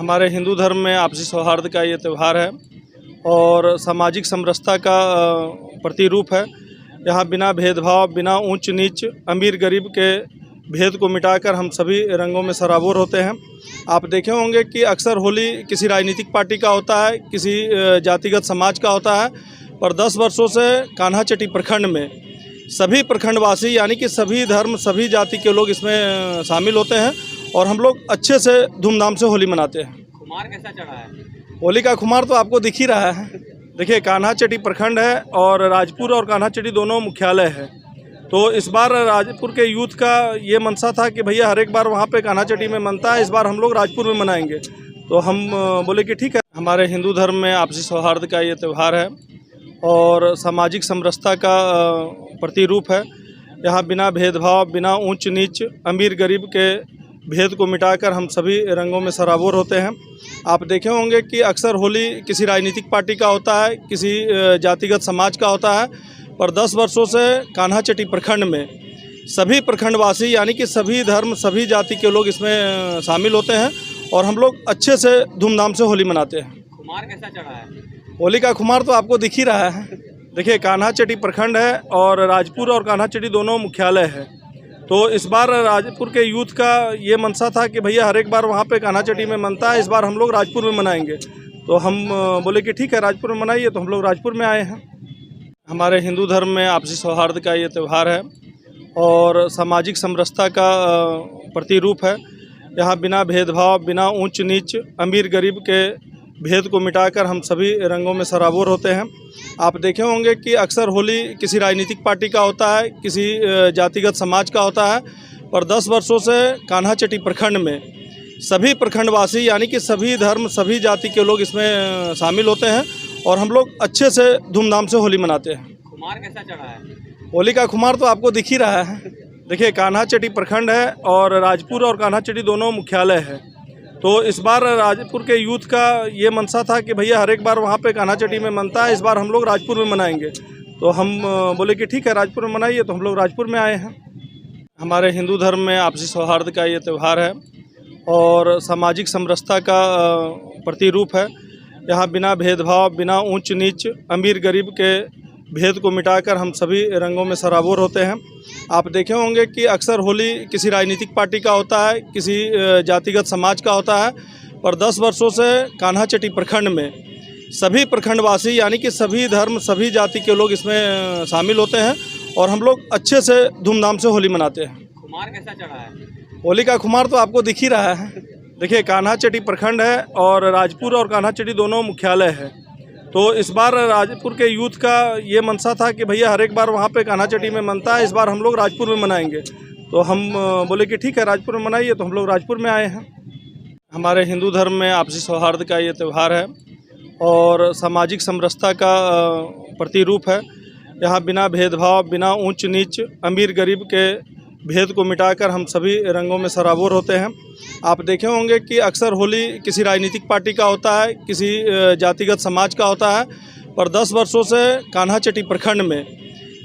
हमारे हिंदू धर्म में आपसी सौहार्द का ये त्यौहार है और सामाजिक समरसता का प्रतिरूप है। यहाँ बिना भेदभाव, बिना ऊंच नीच, अमीर गरीब के भेद को मिटाकर हम सभी रंगों में सराबोर होते हैं। आप देखे होंगे कि अक्सर होली किसी राजनीतिक पार्टी का होता है, किसी जातिगत समाज का होता है, पर 10 वर्षों से कान्हाचट्टी प्रखंड में सभी प्रखंडवासी यानी कि सभी धर्म, सभी जाति के लोग इसमें शामिल होते हैं और हम लोग अच्छे से धूमधाम से होली मनाते हैं। खुमार कैसा चढ़ा है? होली का खुमार तो आपको दिख ही रहा है। देखिए, कान्हाचट्टी प्रखंड है और राजपुर और कान्हाचट्टी दोनों मुख्यालय है। तो इस बार राजपुर के यूथ का ये मनसा था कि भैया हर एक बार वहाँ पे कान्हाचट्टी में मनता है, इस बार हम लोग राजपुर में मनाएंगे। तो हम बोले कि ठीक है। हमारे हिंदू धर्म में आपसी सौहार्द का ये त्यौहार है और सामाजिक समरसता का प्रतिरूप है। यहाँ बिना भेदभाव, बिना ऊंच नीच, अमीर गरीब के भेद को मिटाकर हम सभी रंगों में सराबोर होते हैं। आप देखे होंगे कि अक्सर होली किसी राजनीतिक पार्टी का होता है, किसी जातिगत समाज का होता है, पर 10 वर्षों से कान्हाचट्टी प्रखंड में सभी प्रखंडवासी यानी कि सभी धर्म, सभी जाति के लोग इसमें शामिल होते हैं और हम लोग अच्छे से धूमधाम से होली मनाते हैं। खुमार कैसा चढ़ा है? होली का खुमार तो आपको दिख ही रहा है। देखिए, कान्हाचट्टी प्रखंड है और राजपुर और कान्हाचट्टी दोनों मुख्यालय है। तो इस बार राजपुर के यूथ का ये मनसा था कि भैया हर एक बार वहाँ पे कान्हाचट्टी में मनता है, इस बार हम लोग राजपुर में मनाएंगे। तो हम बोले कि ठीक है, राजपुर में मनाइए। तो हम लोग राजपुर में आए हैं। हमारे हिंदू धर्म में आपसी सौहार्द का ये त्यौहार है और सामाजिक समरसता का प्रतिरूप है। यहाँ बिना भेदभाव, बिना ऊंच नीच, अमीर गरीब के भेद को मिटाकर हम सभी रंगों में सराबोर होते हैं। आप देखे होंगे कि अक्सर होली किसी राजनीतिक पार्टी का होता है, किसी जातिगत समाज का होता है, पर 10 वर्षों से कान्हाचट्टी प्रखंड में सभी प्रखंडवासी यानी कि सभी धर्म, सभी जाति के लोग इसमें शामिल होते हैं और हम लोग अच्छे से धूमधाम से होली मनाते हैं। खुमार कैसा चढ़ा है? होली का खुमार तो आपको दिख ही रहा है। देखिए, कान्हाचट्टी प्रखंड है और राजपुर और कान्हाचट्टी दोनों मुख्यालय है। तो इस बार राजपुर के यूथ का ये मनसा था कि भैया हर एक बार वहाँ पे कान्हाचट्टी में मनता है, इस बार हम लोग राजपुर में मनाएंगे। तो हम बोले कि ठीक है, राजपुर में मनाइए। तो हम लोग राजपुर में आए हैं। हमारे हिंदू धर्म में आपसी सौहार्द का ये त्यौहार है और सामाजिक समरसता का प्रतिरूप है। यहाँ बिना भेदभाव, बिना ऊंच नीच, अमीर गरीब के भेद को मिटाकर हम सभी रंगों में सराबोर होते हैं। आप देखे होंगे कि अक्सर होली किसी राजनीतिक पार्टी का होता है, किसी जातिगत समाज का होता है, पर 10 वर्षों से कान्हाचट्टी प्रखंड में सभी प्रखंडवासी यानी कि सभी धर्म, सभी जाति के लोग इसमें शामिल होते हैं और हम लोग अच्छे से धूमधाम से होली मनाते हैं। खुमार कैसा चढ़ा है? होली का खुमार तो आपको दिख ही रहा है। देखिए, कान्हाचट्टी प्रखंड है और राजपुर और कान्हाचट्टी दोनों मुख्यालय है। तो इस बार राजपुर के यूथ का ये मनसा था कि भैया हर एक बार वहाँ पे कान्हाचट्टी में मनता है, इस बार हम लोग राजपुर में मनाएंगे। तो हम बोले कि ठीक है, राजपुर में मनाइए। तो हम लोग राजपुर में आए हैं। हमारे हिंदू धर्म में आपसी सौहार्द का ये त्यौहार है और सामाजिक समरसता का प्रतिरूप है। यहाँ बिना भेदभाव, बिना ऊंच नीच, अमीर गरीब के भेद को मिटाकर हम सभी रंगों में सराबोर होते हैं। आप देखे होंगे कि अक्सर होली किसी राजनीतिक पार्टी का होता है, किसी जातिगत समाज का होता है, पर 10 वर्षों से कान्हाचट्टी प्रखंड में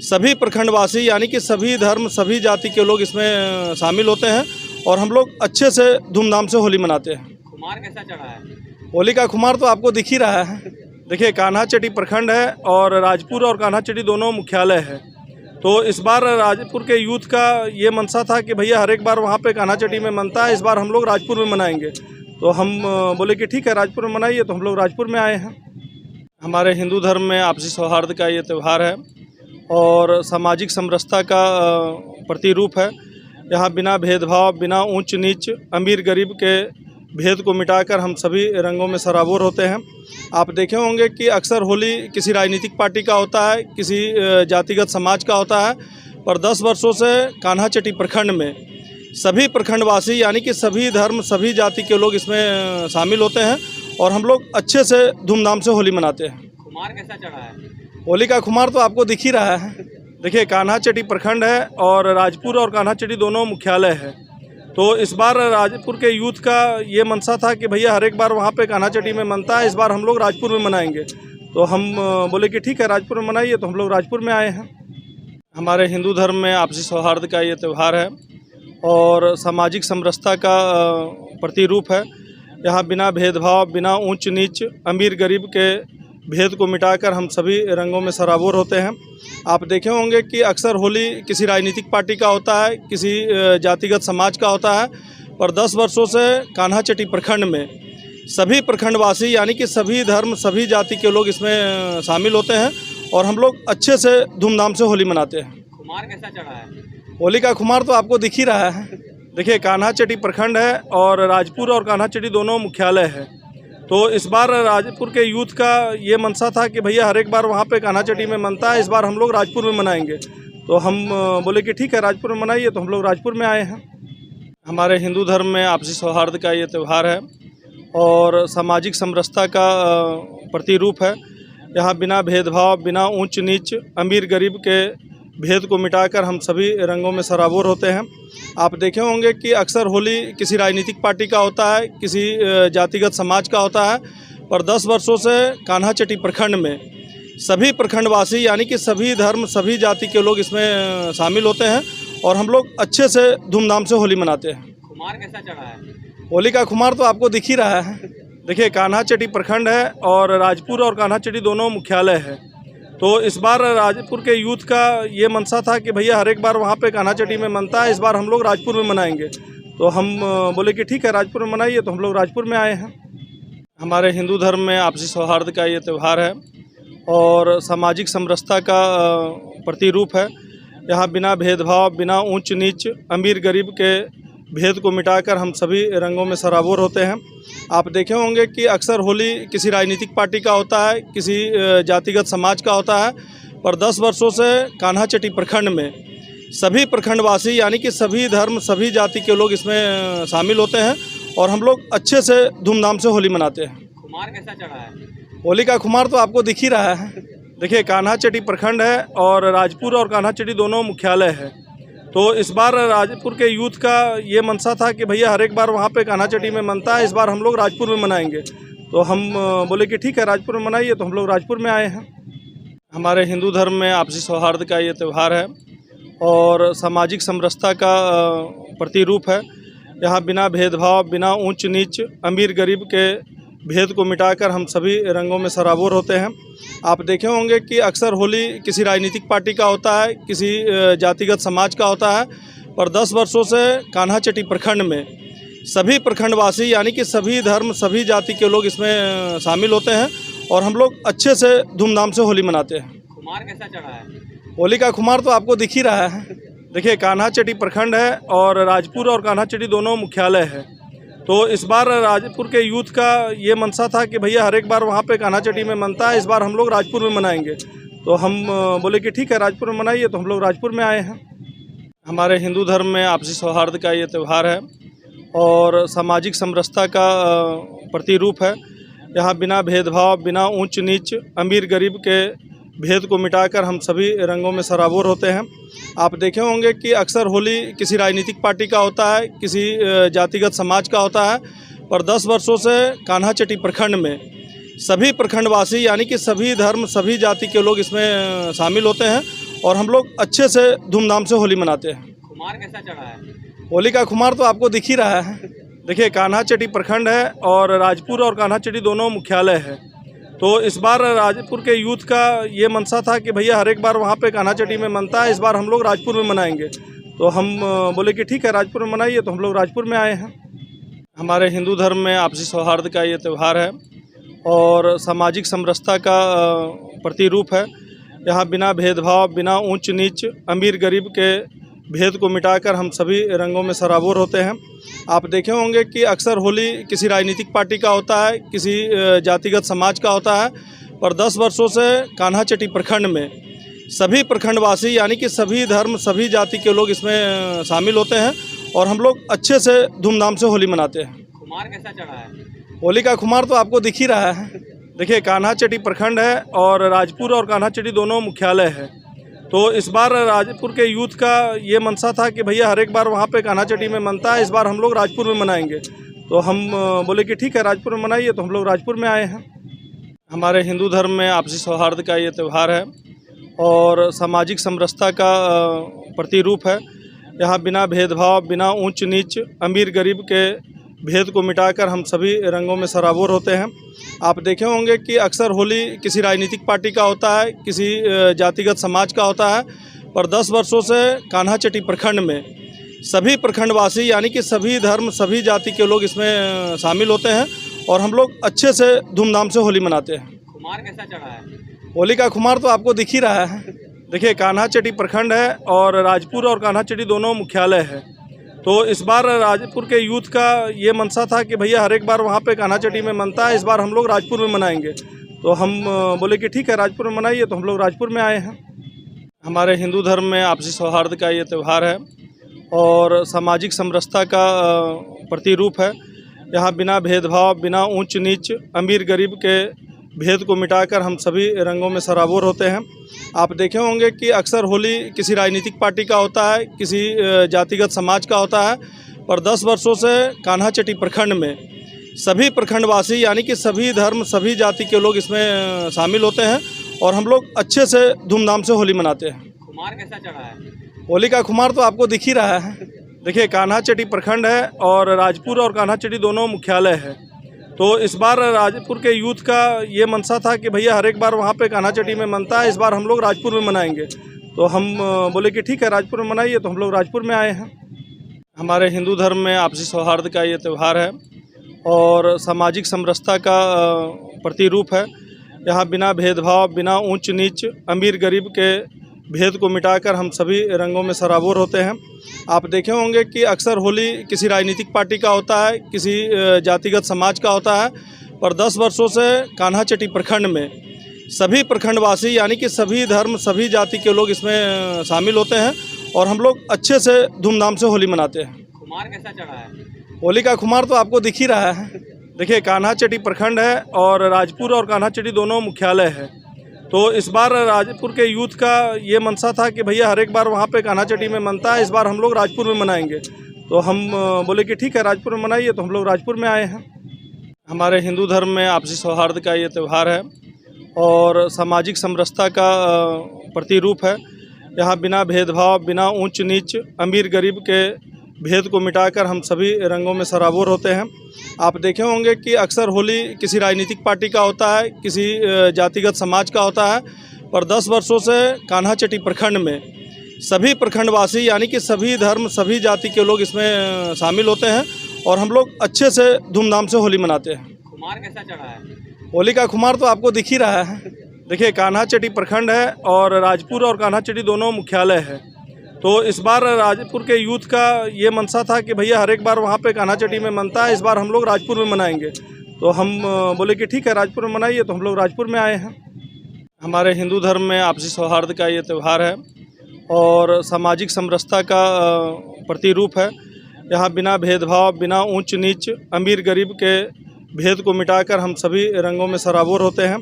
सभी प्रखंडवासी यानी कि सभी धर्म, सभी जाति के लोग इसमें शामिल होते हैं और हम लोग अच्छे से धूमधाम से होली मनाते हैं। खुमार कैसा चढ़ा है? होली का खुमार तो आपको दिख ही रहा है। देखिए, कान्हाचट्टी प्रखंड है और राजपुर और कान्हाचट्टी दोनों मुख्यालय है। तो इस बार राजपुर के यूथ का ये मनसा था कि भैया हर एक बार वहाँ पे कान्हाचट्टी में मनता है, इस बार हम लोग राजपुर में मनाएंगे। तो हम बोले कि ठीक है, राजपुर में मनाइए। तो हम लोग राजपुर में आए हैं। हमारे हिंदू धर्म में आपसी सौहार्द का ये त्यौहार है और सामाजिक समरसता का प्रतिरूप है। यहाँ बिना भेदभाव, बिना ऊंच नीच, अमीर गरीब के भेद को मिटाकर हम सभी रंगों में सराबोर होते हैं। आप देखे होंगे कि अक्सर होली किसी राजनीतिक पार्टी का होता है, किसी जातिगत समाज का होता है, पर 10 वर्षों से कान्हाचट्टी प्रखंड में सभी प्रखंडवासी यानी कि सभी धर्म, सभी जाति के लोग इसमें शामिल होते हैं और हम लोग अच्छे से धूमधाम से होली मनाते हैं। खुमार कैसा चढ़ा है? होली का खुमार तो आपको दिख ही रहा है। देखिए, कान्हाचट्टी प्रखंड है और राजपुर और कान्हाचट्टी दोनों मुख्यालय है। तो इस बार राजपुर के यूथ का ये मनसा था कि भैया हर एक बार वहाँ पे कान्हाचट्टी में मनता है, इस बार हम लोग राजपुर में मनाएंगे। तो हम बोले कि ठीक है, राजपुर में मनाइए। तो हम लोग राजपुर में आए हैं। हमारे हिंदू धर्म में आपसी सौहार्द का ये त्यौहार है और सामाजिक समरसता का प्रतिरूप है। यहाँ बिना भेदभाव, बिना ऊंच नीच, अमीर गरीब के भेद को मिटाकर हम सभी रंगों में सराबोर होते हैं। आप देखे होंगे कि अक्सर होली किसी राजनीतिक पार्टी का होता है, किसी जातिगत समाज का होता है, पर 10 वर्षों से कान्हाचटी प्रखंड में सभी प्रखंडवासी यानी कि सभी धर्म, सभी जाति के लोग इसमें शामिल होते हैं और हम लोग अच्छे से धूमधाम से होली मनाते हैं। खुमार कैसा चढ़ा है? होली का खुमार तो आपको दिख ही रहा है। देखिए, कान्हाचटी प्रखंड है और राजपुर और कान्हाचटी दोनों मुख्यालय है। तो इस बार राजपुर के यूथ का ये मनसा था कि भैया हर एक बार वहाँ पे कान्हाचटी में मनता है, इस बार हम लोग राजपुर में मनाएंगे। तो हम बोले कि ठीक है, राजपुर में मनाइए, तो हम लोग राजपुर में आए हैं। हमारे हिंदू धर्म में आपसी सौहार्द का ये त्यौहार है और सामाजिक समरसता का प्रतिरूप है। यहाँ बिना भेदभाव, बिना ऊंच नीच, अमीर गरीब के भेद को मिटाकर हम सभी रंगों में सराबोर होते हैं। आप देखे होंगे कि अक्सर होली किसी राजनीतिक पार्टी का होता है, किसी जातिगत समाज का होता है, पर 10 वर्षों से कान्हाचटी प्रखंड में सभी प्रखंडवासी यानी कि सभी धर्म, सभी जाति के लोग इसमें शामिल होते हैं और हम लोग अच्छे से धूमधाम से होली मनाते हैं। खुमार कैसा चढ़ा है? होली का खुमार तो आपको दिख ही रहा है। देखिए, कान्हाचटी प्रखंड है और राजपुर और कान्हाचटी दोनों मुख्यालय है। तो इस बार राजपुर के यूथ का ये मनसा था कि भैया हर एक बार वहाँ पे कान्हाचटी में मनता है, इस बार हम लोग राजपुर में मनाएंगे। तो हम बोले कि ठीक है, राजपुर में मनाइए, तो हम लोग राजपुर में आए हैं। हमारे हिंदू धर्म में आपसी सौहार्द का ये त्यौहार है और सामाजिक समरसता का प्रतिरूप है। यहाँ बिना भेदभाव, बिना ऊंच नीच, अमीर गरीब के भेद को मिटाकर हम सभी रंगों में सराबोर होते हैं। आप देखे होंगे कि अक्सर होली किसी राजनीतिक पार्टी का होता है, किसी जातिगत समाज का होता है, पर 10 वर्षों से कान्हाचटी प्रखंड में सभी प्रखंडवासी यानी कि सभी धर्म, सभी जाति के लोग इसमें शामिल होते हैं और हम लोग अच्छे से धूमधाम से होली मनाते हैं। खुमार कैसा चढ़ा है? होली का खुमार तो आपको दिख ही रहा है। देखिए, कान्हाचटी प्रखंड है और राजपुर और कान्हाचटी दोनों मुख्यालय है। तो इस बार राजपुर के यूथ का ये मनसा था कि भैया हर एक बार वहाँ पे कान्हाचटी में मनता है, इस बार हम लोग राजपुर में मनाएंगे। तो हम बोले कि ठीक है, राजपुर में मनाइए, तो हम लोग राजपुर में आए हैं। हमारे हिंदू धर्म में आपसी सौहार्द का ये त्यौहार है और सामाजिक समरसता का प्रतिरूप है। यहाँ बिना भेदभाव, बिना ऊंच नीच, अमीर गरीब के भेद को मिटाकर हम सभी रंगों में सराबोर होते हैं। आप देखे होंगे कि अक्सर होली किसी राजनीतिक पार्टी का होता है, किसी जातिगत समाज का होता है, पर 10 वर्षों से कान्हाचटी प्रखंड में सभी प्रखंडवासी यानी कि सभी धर्म, सभी जाति के लोग इसमें शामिल होते हैं और हम लोग अच्छे से धूमधाम से होली मनाते हैं। खुमार कैसा चढ़ा है? होली का खुमार तो आपको दिख ही रहा है। देखिए, कान्हाचटी प्रखंड है और राजपुर और कान्हाचटी दोनों मुख्यालय है। तो इस बार राजपुर के यूथ का ये मनसा था कि भैया हर एक बार वहाँ पे कान्हाचटी में मनता है, इस बार हम लोग राजपुर में मनाएंगे। तो हम बोले कि ठीक है, राजपुर में मनाइए, तो हम लोग राजपुर में आए हैं। हमारे हिंदू धर्म में आपसी सौहार्द का ये त्यौहार है और सामाजिक समरसता का प्रतिरूप है। यहाँ बिना भेदभाव, बिना ऊंच नीच, अमीर गरीब के भेद को मिटाकर हम सभी रंगों में सराबोर होते हैं। आप देखे होंगे कि अक्सर होली किसी राजनीतिक पार्टी का होता है, किसी जातिगत समाज का होता है, पर 10 वर्षों से कान्हाचटी प्रखंड में सभी प्रखंडवासी यानी कि सभी धर्म, सभी जाति के लोग इसमें शामिल होते हैं और हम लोग अच्छे से धूमधाम से होली मनाते हैं। खुमार कैसा चढ़ा है? होली का खुमार तो आपको दिख ही रहा है। देखिए, कान्हाचटी प्रखंड है और राजपुर और कान्हाचटी दोनों मुख्यालय है। तो इस बार राजपुर के यूथ का ये मनसा था कि भैया हर एक बार वहाँ पे कान्हाचटी में मनता है, इस बार हम लोग राजपुर में मनाएंगे। तो हम बोले कि ठीक है, राजपुर में मनाइए, तो हम लोग राजपुर में आए हैं। हमारे हिंदू धर्म में आपसी सौहार्द का ये त्यौहार है और सामाजिक समरसता का प्रतिरूप है। यहाँ बिना भेदभाव, बिना ऊंच नीच, अमीर गरीब के भेद को मिटाकर हम सभी रंगों में सराबोर होते हैं। आप देखे होंगे कि अक्सर होली किसी राजनीतिक पार्टी का होता है, किसी जातिगत समाज का होता है, पर 10 वर्षों से कान्हाचटी प्रखंड में सभी प्रखंडवासी यानी कि सभी धर्म, सभी जाति के लोग इसमें शामिल होते हैं और हम लोग अच्छे से धूमधाम से होली मनाते हैं। खुमार कैसा चढ़ा है? होली का खुमार तो आपको दिख ही रहा है। देखिए, कान्हाचटी प्रखंड है और राजपुर और कान्हाचटी दोनों मुख्यालय है। तो इस बार राजपुर के यूथ का ये मनसा था कि भैया हर एक बार वहाँ पे कान्हाचटी में मनता है, इस बार हम लोग राजपुर में मनाएंगे। तो हम बोले कि ठीक है, राजपुर में मनाइए, तो हम लोग राजपुर में आए हैं। हमारे हिंदू धर्म में आपसी सौहार्द का ये त्यौहार है और सामाजिक समरसता का प्रतिरूप है। यहाँ बिना भेदभाव, बिना ऊंच नीच, अमीर गरीब के भेद को मिटाकर हम सभी रंगों में सराबोर होते हैं। आप देखे होंगे कि अक्सर होली किसी राजनीतिक पार्टी का होता है, किसी जातिगत समाज का होता है, पर 10 वर्षों से कान्हाचट्टी प्रखंड में सभी प्रखंडवासी यानी कि सभी धर्म सभी जाति के लोग इसमें शामिल होते हैं और हम लोग अच्छे से धूमधाम से होली मनाते हैं। खुमार कैसा चढ़ा है? होली का खुमार तो आपको दिख ही रहा है। देखिए, कान्हाचट्टी प्रखंड है और राजपुर और कान्हाचट्टी दोनों मुख्यालय है। तो इस बार राजपुर के यूथ का ये मनसा था कि भैया हर एक बार वहाँ पे कान्हाचट्टी में मनता है, इस बार हम लोग राजपुर में मनाएंगे। तो हम बोले कि ठीक है, राजपुर में मनाइए, तो हम लोग राजपुर में आए हैं। हमारे हिंदू धर्म में आपसी सौहार्द का ये त्यौहार है और सामाजिक समरसता का प्रतिरूप है। यहाँ बिना भेदभाव, बिना ऊंच नीच, अमीर गरीब के भेद को मिटाकर हम सभी रंगों में सराबोर होते हैं। आप देखे होंगे कि अक्सर होली किसी राजनीतिक पार्टी का होता है, किसी जातिगत समाज का होता है, पर 10 वर्षों से कान्हाचट्टी प्रखंड में सभी प्रखंडवासी यानी कि सभी धर्म सभी जाति के लोग इसमें शामिल होते हैं और हम लोग अच्छे से धूमधाम से होली मनाते हैं। खुमार कैसा चढ़ा है? होली का खुमार तो आपको दिख ही रहा है। देखिए, कान्हाचट्टी प्रखंड है और राजपुर और कान्हाचट्टी दोनों मुख्यालय है। तो इस बार राजपुर के यूथ का ये मनसा था कि भैया हर एक बार वहाँ पे कान्हाचट्टी में मनता है, इस बार हम लोग राजपुर में मनाएंगे। तो हम बोले कि ठीक है, राजपुर में मनाइए, तो हम लोग राजपुर में आए हैं। हमारे हिंदू धर्म में आपसी सौहार्द का ये त्यौहार है और सामाजिक समरसता का प्रतिरूप है। यहाँ बिना भेदभाव, बिना ऊंच नीच, अमीर गरीब के भेद को मिटाकर हम सभी रंगों में सराबोर होते हैं। आप देखे होंगे कि अक्सर होली किसी राजनीतिक पार्टी का होता है, किसी जातिगत समाज का होता है, पर 10 वर्षों से कान्हाचट्टी प्रखंड में सभी प्रखंडवासी यानी कि सभी धर्म सभी जाति के लोग इसमें शामिल होते हैं और हम लोग अच्छे से धूमधाम से होली मनाते हैं। खुमार कैसा चढ़ा है? होली का खुमार तो आपको दिख ही रहा है। देखिए, कान्हाचट्टी प्रखंड है और राजपुर और कान्हाचट्टी दोनों मुख्यालय है। तो इस बार राजपुर के यूथ का ये मनसा था कि भैया हर एक बार वहाँ पे कान्हाचट्टी में मनता है, इस बार हम लोग राजपुर में मनाएंगे। तो हम बोले कि ठीक है, राजपुर में मनाइए, तो हम लोग राजपुर में आए हैं। हमारे हिंदू धर्म में आपसी सौहार्द का ये त्यौहार है और सामाजिक समरसता का प्रतिरूप है। यहाँ बिना भेदभाव, बिना ऊंच नीच, अमीर गरीब के भेद को मिटाकर हम सभी रंगों में सराबोर होते हैं। आप देखे होंगे कि अक्सर होली किसी राजनीतिक पार्टी का होता है, किसी जातिगत समाज का होता है, पर 10 वर्षों से कान्हाचट्टी प्रखंड में सभी प्रखंडवासी यानी कि सभी धर्म सभी जाति के लोग इसमें शामिल होते हैं और हम लोग अच्छे से धूमधाम से होली मनाते हैं। खुमार कैसा चढ़ा है? होली का खुमार तो आपको दिख ही रहा है। देखिए, कान्हाचट्टी प्रखंड है और राजपुर और कान्हाचट्टी दोनों मुख्यालय है। तो इस बार राजपुर के यूथ का ये मनसा था कि भैया हर एक बार वहाँ पे कान्हाचट्टी में मनता है, इस बार हम लोग राजपुर में मनाएंगे। तो हम बोले कि ठीक है, राजपुर में मनाइए, तो हम लोग राजपुर में आए हैं। हमारे हिंदू धर्म में आपसी सौहार्द का ये त्यौहार है और सामाजिक समरसता का प्रतिरूप है। यहाँ बिना भेदभाव, बिना ऊंच नीच, अमीर गरीब के भेद को मिटाकर हम सभी रंगों में सराबोर होते हैं।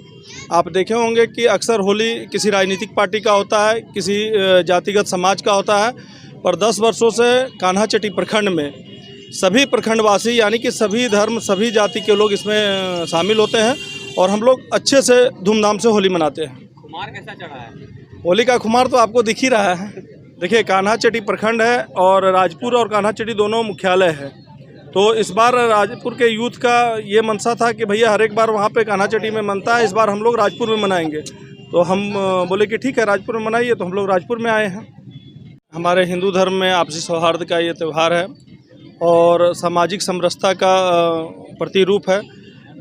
आप देखे होंगे कि अक्सर होली किसी राजनीतिक पार्टी का होता है, किसी जातिगत समाज का होता है, पर 10 वर्षों से कान्हाचट्टी प्रखंड में सभी प्रखंडवासी यानी कि सभी धर्म सभी जाति के लोग इसमें शामिल होते हैं और हम लोग अच्छे से धूमधाम से होली मनाते हैं। खुमार कैसा चढ़ा है? होली का खुमार तो आपको दिख ही रहा है। देखिए, कान्हाचट्टी प्रखंड है और राजपुर और कान्हाचट्टी दोनों मुख्यालय है। तो इस बार राजपुर के यूथ का ये मनसा था कि भैया हर एक बार वहाँ पे कान्हाचट्टी में मनता है, इस बार हम लोग राजपुर में मनाएंगे। तो हम बोले कि ठीक है, राजपुर में मनाइए, तो हम लोग राजपुर में आए हैं। हमारे हिंदू धर्म में आपसी सौहार्द का ये त्यौहार है और सामाजिक समरसता का प्रतिरूप है।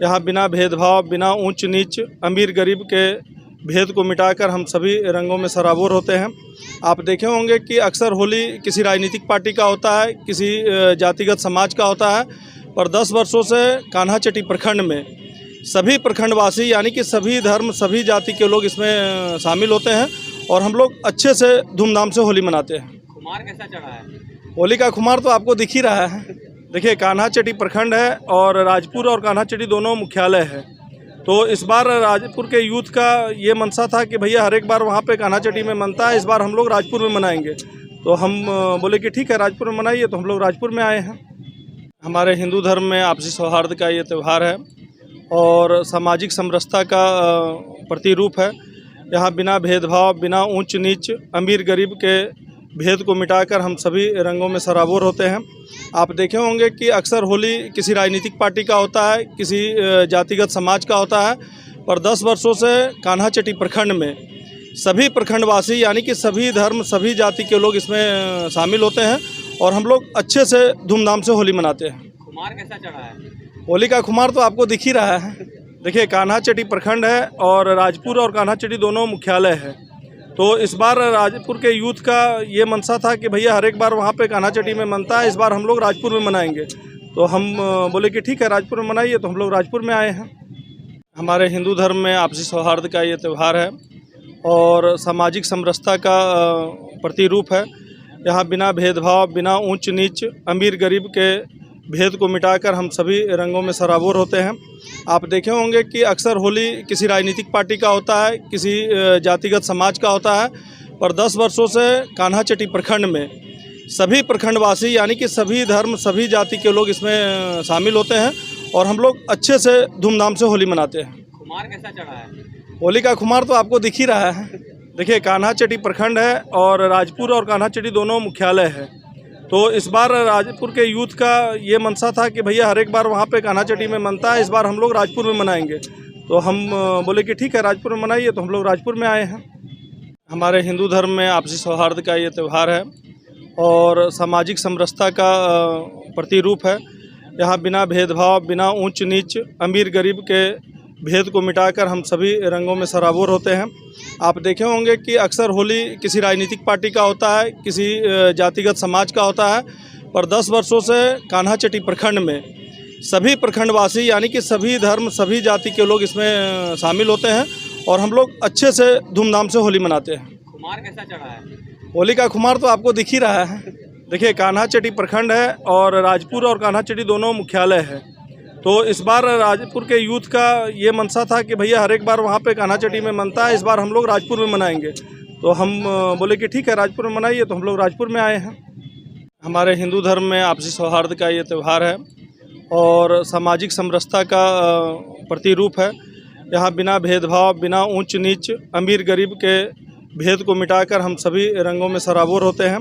यहाँ बिना भेदभाव, बिना ऊंच नीच, अमीर गरीब के भेद को मिटाकर हम सभी रंगों में सराबोर होते हैं। आप देखे होंगे कि अक्सर होली किसी राजनीतिक पार्टी का होता है, किसी जातिगत समाज का होता है, पर 10 वर्षों से कान्हाचट्टी प्रखंड में सभी प्रखंडवासी यानी कि सभी धर्म सभी जाति के लोग इसमें शामिल होते हैं और हम लोग अच्छे से धूमधाम से होली मनाते हैं। खुमार कैसा चढ़ा है? होली का खुमार तो आपको दिख ही रहा है। देखिए, कान्हाचट्टी प्रखंड है और राजपुर और कान्हाचट्टी दोनों मुख्यालय है। तो इस बार राजपुर के यूथ का ये मनसा था कि भैया हर एक बार वहाँ पे कान्हाचट्टी में मनता है, इस बार हम लोग राजपुर में मनाएंगे। तो हम बोले कि ठीक है, राजपुर में मनाइए, तो हम लोग राजपुर में आए हैं। हमारे हिंदू धर्म में आपसी सौहार्द का ये त्यौहार है और सामाजिक समरसता का प्रतिरूप है। यहाँ बिना भेदभाव, बिना ऊंच नीच, अमीर गरीब के भेद को मिटाकर हम सभी रंगों में सराबोर होते हैं। आप देखे होंगे कि अक्सर होली किसी राजनीतिक पार्टी का होता है, किसी जातिगत समाज का होता है, पर 10 वर्षों से कान्हाचट्टी प्रखंड में सभी प्रखंडवासी यानी कि सभी धर्म सभी जाति के लोग इसमें शामिल होते हैं और हम लोग अच्छे से धूमधाम से होली मनाते हैं। खुमार कैसा चढ़ा है? होली का खुमार तो आपको दिख ही रहा है। देखिए, कान्हाचट्टी प्रखंड है और राजपुर और कान्हाचट्टी दोनों मुख्यालय है। तो इस बार राजपुर के यूथ का ये मनसा था कि भैया हर एक बार वहाँ पे कान्हाचट्टी में मनता है, इस बार हम लोग राजपुर में मनाएंगे। तो हम बोले कि ठीक है, राजपुर में मनाइए। तो हम लोग राजपुर में आए हैं। हमारे हिंदू धर्म में आपसी सौहार्द का ये त्यौहार है और सामाजिक समरसता का प्रतिरूप है। यहाँ बिना भेदभाव, बिना ऊंच नीच, अमीर गरीब के भेद को मिटाकर हम सभी रंगों में सराबोर होते हैं। आप देखे होंगे कि अक्सर होली किसी राजनीतिक पार्टी का होता है, किसी जातिगत समाज का होता है, पर 10 वर्षों से कान्हाचट्टी प्रखंड में सभी प्रखंडवासी यानी कि सभी धर्म सभी जाति के लोग इसमें शामिल होते हैं और हम लोग अच्छे से धूमधाम से होली मनाते हैं। खुमार कैसा चढ़ा है? होली का खुमार तो आपको दिख ही रहा है। देखिए, कान्हाचट्टी प्रखंड है और राजपुर और कान्हाचट्टी दोनों मुख्यालय है। तो इस बार राजपुर के यूथ का ये मनसा था कि भैया हर एक बार वहाँ पे कान्हाचट्टी में मनता है, इस बार हम लोग राजपुर में मनाएंगे। तो हम बोले कि ठीक है, राजपुर में मनाइए। तो हम लोग राजपुर में आए हैं। हमारे हिंदू धर्म में आपसी सौहार्द का ये त्यौहार है और सामाजिक समरसता का प्रतिरूप है। यहाँ बिना भेदभाव, बिना ऊंच नीच, अमीर गरीब के भेद को मिटाकर हम सभी रंगों में सराबोर होते हैं। आप देखे होंगे कि अक्सर होली किसी राजनीतिक पार्टी का होता है, किसी जातिगत समाज का होता है, पर 10 वर्षों से कान्हाचट्टी प्रखंड में सभी प्रखंडवासी यानी कि सभी धर्म सभी जाति के लोग इसमें शामिल होते हैं और हम लोग अच्छे से धूमधाम से होली मनाते हैं। खुमार कैसा चढ़ा है? होली का खुमार तो आपको दिख ही रहा है। देखिए, कान्हाचट्टी प्रखंड है और राजपुर और कान्हाचट्टी दोनों मुख्यालय है। तो इस बार राजपुर के यूथ का ये मनसा था कि भैया हर एक बार वहाँ पे कान्हाचट्टी में मनता है, इस बार हम लोग राजपुर में मनाएंगे। तो हम बोले कि ठीक है, राजपुर में मनाइए। तो हम लोग राजपुर में आए हैं। हमारे हिंदू धर्म में आपसी सौहार्द का ये त्यौहार है और सामाजिक समरसता का प्रतिरूप है। यहाँ बिना भेदभाव, बिना ऊंच नीच, अमीर गरीब के भेद को मिटाकर हम सभी रंगों में सराबोर होते हैं।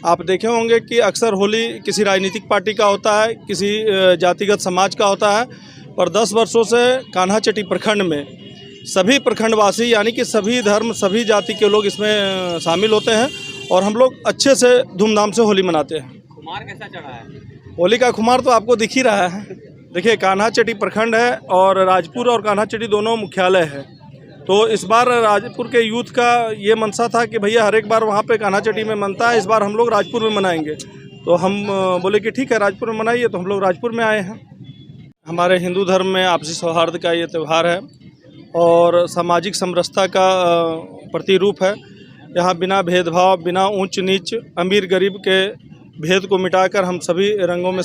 आप देखे होंगे कि अक्सर होली किसी राजनीतिक पार्टी का होता है, किसी जातिगत समाज का होता है, पर 10 वर्षों से कान्हाचट्टी प्रखंड में सभी प्रखंडवासी यानी कि सभी धर्म सभी जाति के लोग इसमें शामिल होते हैं और हम लोग अच्छे से धूमधाम से होली मनाते हैं। खुमार कैसा चढ़ा है? होली का खुमार तो आपको दिख ही रहा है। देखिए, कान्हाचट्टी प्रखंड है और राजपुर और कान्हाचट्टी दोनों मुख्यालय है। तो इस बार राजपुर के यूथ का ये मनसा था कि भैया हर एक बार वहाँ पे कान्हाचट्टी में मनता है, इस बार हम लोग राजपुर में मनाएंगे। तो हम बोले कि ठीक है, राजपुर में मनाइए। तो हम लोग राजपुर में आए हैं। हमारे हिंदू धर्म में आपसी सौहार्द का ये त्यौहार है और सामाजिक समरसता का प्रतिरूप है। यहाँ बिना भेदभाव, बिना ऊंच नीच, अमीर गरीब के भेद को मिटाकर हम सभी रंगों में